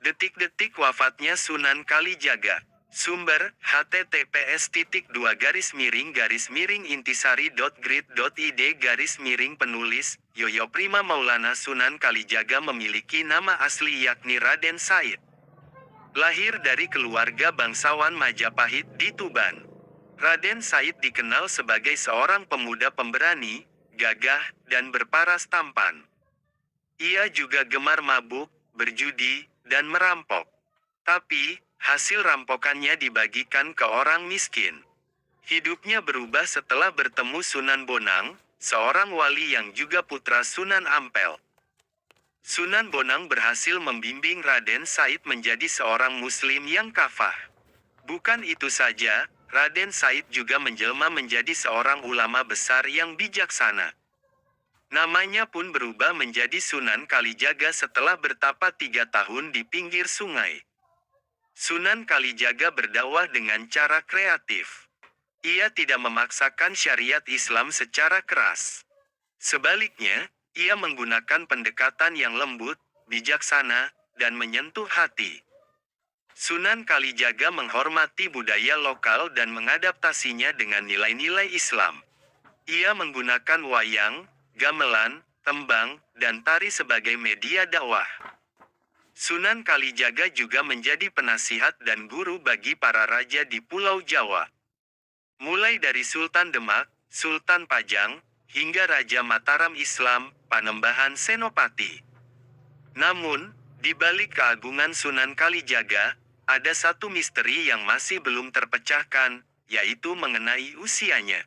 Detik-detik wafatnya Sunan Kalijaga. Sumber, https://intisari.grid.id Yoyo Prima Maulana Sunan Kalijaga memiliki nama asli yakni Raden Said. Lahir dari keluarga bangsawan Majapahit di Tuban. Raden Said dikenal sebagai seorang pemuda pemberani, gagah, dan berparas tampan. Ia juga gemar mabuk, berjudi, dan merampok. Tapi, hasil rampokannya dibagikan ke orang miskin. Hidupnya berubah setelah bertemu Sunan Bonang, seorang wali yang juga putra Sunan Ampel. Sunan Bonang berhasil membimbing Raden Said menjadi seorang muslim yang kafah. Bukan itu saja, Raden Said juga menjelma menjadi seorang ulama besar yang bijaksana. Namanya pun berubah menjadi Sunan Kalijaga setelah bertapa 3 tahun di pinggir sungai. Sunan Kalijaga berdakwah dengan cara kreatif. Ia tidak memaksakan syariat Islam secara keras. Sebaliknya, ia menggunakan pendekatan yang lembut, bijaksana, dan menyentuh hati. Sunan Kalijaga menghormati budaya lokal dan mengadaptasinya dengan nilai-nilai Islam. Ia menggunakan wayang, gamelan, tembang, dan tari sebagai media dakwah. Sunan Kalijaga juga menjadi penasihat dan guru bagi para raja di Pulau Jawa. Mulai dari Sultan Demak, Sultan Pajang, hingga Raja Mataram Islam, Panembahan Senopati. Namun, di balik keagungan Sunan Kalijaga, ada satu misteri yang masih belum terpecahkan, yaitu mengenai usianya.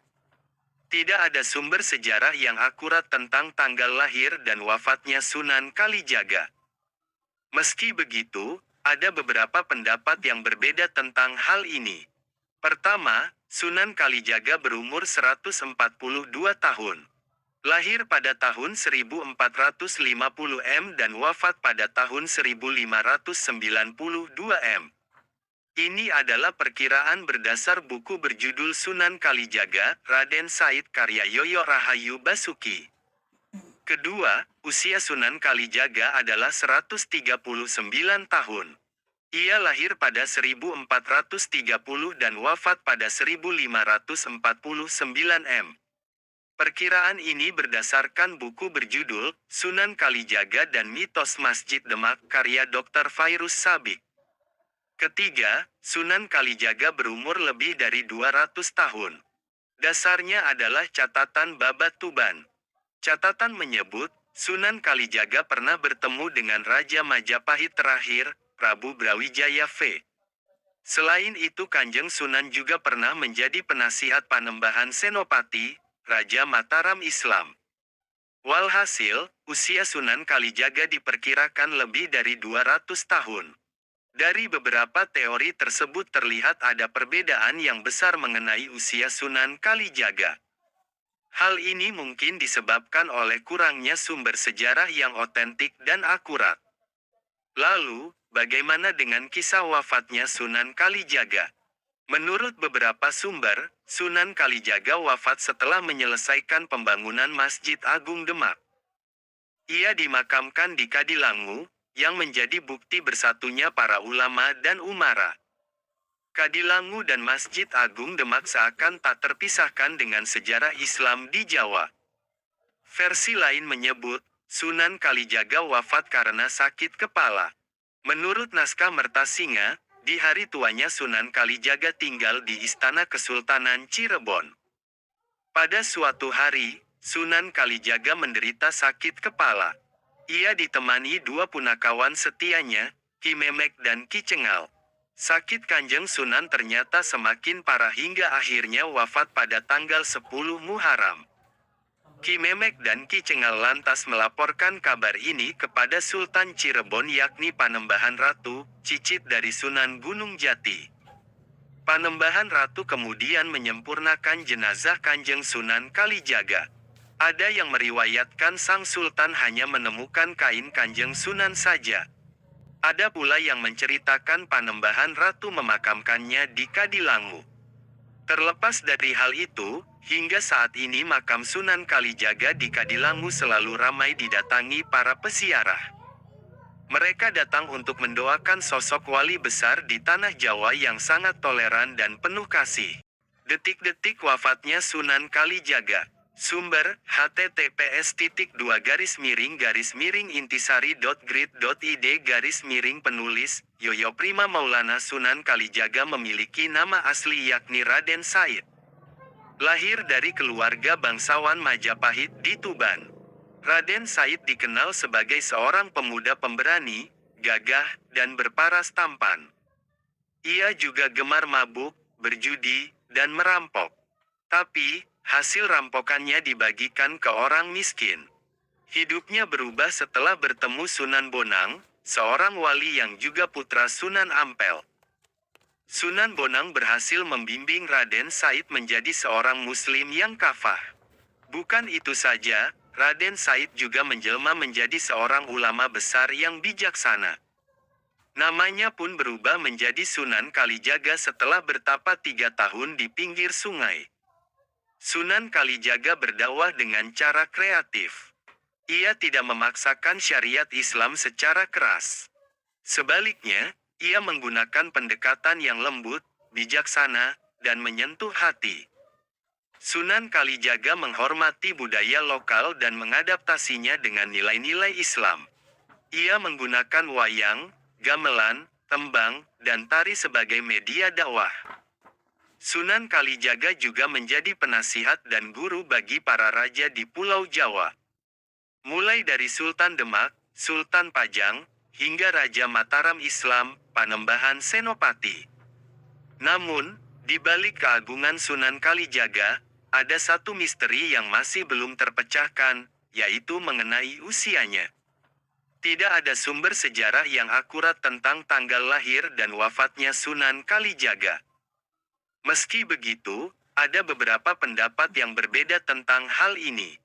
Tidak ada sumber sejarah yang akurat tentang tanggal lahir dan wafatnya Sunan Kalijaga. Meski begitu, ada beberapa pendapat yang berbeda tentang hal ini. Pertama, Sunan Kalijaga berumur 142 tahun. Lahir pada tahun 1450 M dan wafat pada tahun 1592 M. Ini adalah perkiraan berdasar buku berjudul Sunan Kalijaga, Raden Said karya Yoyo Rahayu Basuki. Kedua, usia Sunan Kalijaga adalah 139 tahun. Ia lahir pada 1430 dan wafat pada 1549 M. Perkiraan ini berdasarkan buku berjudul Sunan Kalijaga dan Mitos Masjid Demak karya Dr. Fairuz Sabik. Ketiga, Sunan Kalijaga berumur lebih dari 200 tahun. Dasarnya adalah catatan Babat Tuban. Catatan menyebut, Sunan Kalijaga pernah bertemu dengan Raja Majapahit terakhir, Prabu Brawijaya V. Selain itu Kanjeng Sunan juga pernah menjadi penasihat Panembahan Senopati, Raja Mataram Islam. Walhasil, usia Sunan Kalijaga diperkirakan lebih dari 200 tahun. Dari beberapa teori tersebut terlihat ada perbedaan yang besar mengenai usia Sunan Kalijaga. Hal ini mungkin disebabkan oleh kurangnya sumber sejarah yang otentik dan akurat. Lalu, bagaimana dengan kisah wafatnya Sunan Kalijaga? Menurut beberapa sumber, Sunan Kalijaga wafat setelah menyelesaikan pembangunan Masjid Agung Demak. Ia dimakamkan di Kadilangu, yang menjadi bukti bersatunya para ulama dan umara. Kadilangu dan Masjid Agung Demak seakan tak terpisahkan dengan sejarah Islam di Jawa. Versi lain menyebut, Sunan Kalijaga wafat karena sakit kepala. Menurut naskah Mertasinga, di hari tuanya Sunan Kalijaga tinggal di Istana Kesultanan Cirebon. Pada suatu hari, Sunan Kalijaga menderita sakit kepala. Ia ditemani 2 punakawan setianya, Ki Memek dan Ki Cengal. Sakit Kanjeng Sunan ternyata semakin parah hingga akhirnya wafat pada tanggal 10 Muharram. Ki Memek dan Ki Cengal lantas melaporkan kabar ini kepada Sultan Cirebon yakni Panembahan Ratu, cicit dari Sunan Gunung Jati. Panembahan Ratu kemudian menyempurnakan jenazah Kanjeng Sunan Kalijaga. Ada yang meriwayatkan sang Sultan hanya menemukan kain Kanjeng Sunan saja. Ada pula yang menceritakan Panembahan Ratu memakamkannya di Kadilangu. Terlepas dari hal itu, hingga saat ini makam Sunan Kalijaga di Kadilangu selalu ramai didatangi para peziarah. Mereka datang untuk mendoakan sosok wali besar di tanah Jawa yang sangat toleran dan penuh kasih. Detik-detik wafatnya Sunan Kalijaga. Sumber, https://intisari.grid.id/penulis, Yoyo Prima Maulana Sunan Kalijaga memiliki nama asli yakni Raden Said. Lahir dari keluarga bangsawan Majapahit di Tuban. Raden Said dikenal sebagai seorang pemuda pemberani, gagah, dan berparas tampan. Ia juga gemar mabuk, berjudi, dan merampok. Tapi, hasil rampokannya dibagikan ke orang miskin. Hidupnya berubah setelah bertemu Sunan Bonang, seorang wali yang juga putra Sunan Ampel. Sunan Bonang berhasil membimbing Raden Said menjadi seorang muslim yang kafah. Bukan itu saja, Raden Said juga menjelma menjadi seorang ulama besar yang bijaksana. Namanya pun berubah menjadi Sunan Kalijaga setelah bertapa 3 tahun di pinggir sungai. Sunan Kalijaga berdakwah dengan cara kreatif. Ia tidak memaksakan syariat Islam secara keras. Sebaliknya, ia menggunakan pendekatan yang lembut, bijaksana, dan menyentuh hati. Sunan Kalijaga menghormati budaya lokal dan mengadaptasinya dengan nilai-nilai Islam. Ia menggunakan wayang, gamelan, tembang, dan tari sebagai media dakwah. Sunan Kalijaga juga menjadi penasihat dan guru bagi para raja di Pulau Jawa. Mulai dari Sultan Demak, Sultan Pajang, hingga Raja Mataram Islam, Panembahan Senopati. Namun, di balik keagungan Sunan Kalijaga, ada satu misteri yang masih belum terpecahkan, yaitu mengenai usianya. Tidak ada sumber sejarah yang akurat tentang tanggal lahir dan wafatnya Sunan Kalijaga. Meski begitu, ada beberapa pendapat yang berbeda tentang hal ini.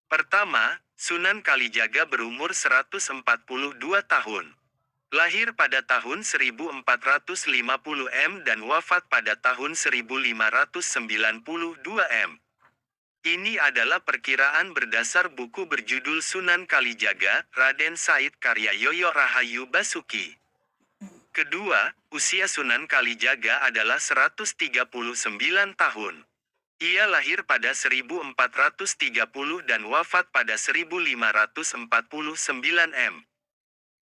Pertama, Sunan Kalijaga berumur 142 tahun. Lahir pada tahun 1450 M dan wafat pada tahun 1592 M. Ini adalah perkiraan berdasar buku berjudul Sunan Kalijaga, Raden Said karya Yoyo Rahayu Basuki. Kedua, usia Sunan Kalijaga adalah 139 tahun. Ia lahir pada 1430 dan wafat pada 1549 M.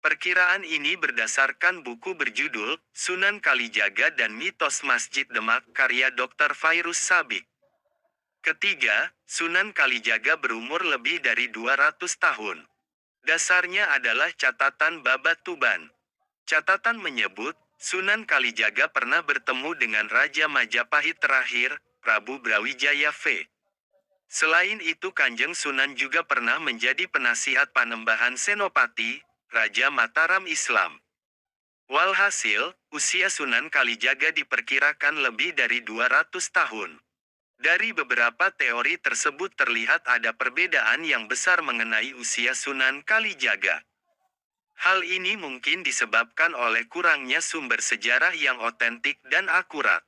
Perkiraan ini berdasarkan buku berjudul Sunan Kalijaga dan Mitos Masjid Demak karya Dr. Fairuz Sabik. Ketiga, Sunan Kalijaga berumur lebih dari 200 tahun. Dasarnya adalah catatan Babat Tuban. Catatan menyebut, Sunan Kalijaga pernah bertemu dengan Raja Majapahit terakhir, Prabu Brawijaya V. Selain itu Kanjeng Sunan juga pernah menjadi penasihat Panembahan Senopati, Raja Mataram Islam. Walhasil, usia Sunan Kalijaga diperkirakan lebih dari 200 tahun. Dari beberapa teori tersebut terlihat ada perbedaan yang besar mengenai usia Sunan Kalijaga. Hal ini mungkin disebabkan oleh kurangnya sumber sejarah yang otentik dan akurat.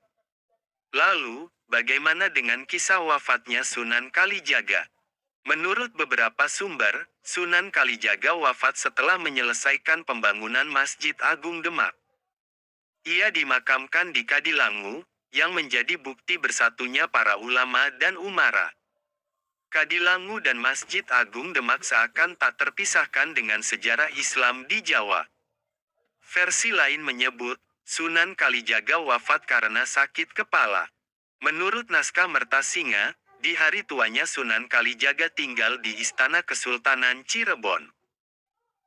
Lalu, bagaimana dengan kisah wafatnya Sunan Kalijaga? Menurut beberapa sumber, Sunan Kalijaga wafat setelah menyelesaikan pembangunan Masjid Agung Demak. Ia dimakamkan di Kadilangu, yang menjadi bukti bersatunya para ulama dan umara. Kadilangu dan Masjid Agung Demak seakan tak terpisahkan dengan sejarah Islam di Jawa. Versi lain menyebut, Sunan Kalijaga wafat karena sakit kepala. Menurut naskah Mertasinga, di hari tuanya Sunan Kalijaga tinggal di Istana Kesultanan Cirebon.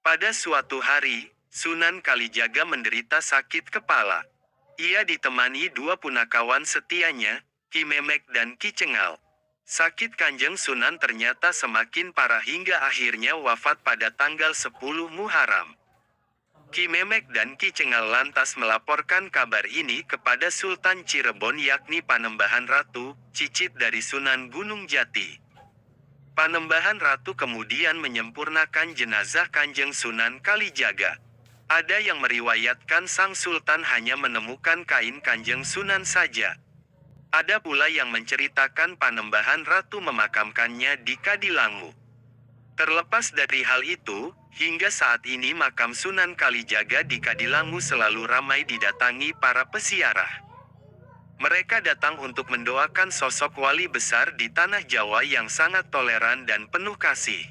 Pada suatu hari, Sunan Kalijaga menderita sakit kepala. Ia ditemani 2 punakawan setianya, Ki Memek dan Ki Cengal. Sakit Kanjeng Sunan ternyata semakin parah hingga akhirnya wafat pada tanggal 10 Muharram. Ki Memek dan Ki Cengal lantas melaporkan kabar ini kepada Sultan Cirebon yakni Panembahan Ratu, cicit dari Sunan Gunung Jati. Panembahan Ratu kemudian menyempurnakan jenazah Kanjeng Sunan Kalijaga. Ada yang meriwayatkan sang sultan hanya menemukan kain Kanjeng Sunan saja. Ada pula yang menceritakan Panembahan Ratu memakamkannya di Kadilangu. Terlepas dari hal itu, Hingga saat ini makam Sunan Kalijaga di Kadilangu selalu ramai didatangi para peziarah. Mereka datang untuk mendoakan sosok wali besar di tanah Jawa yang sangat toleran dan penuh kasih.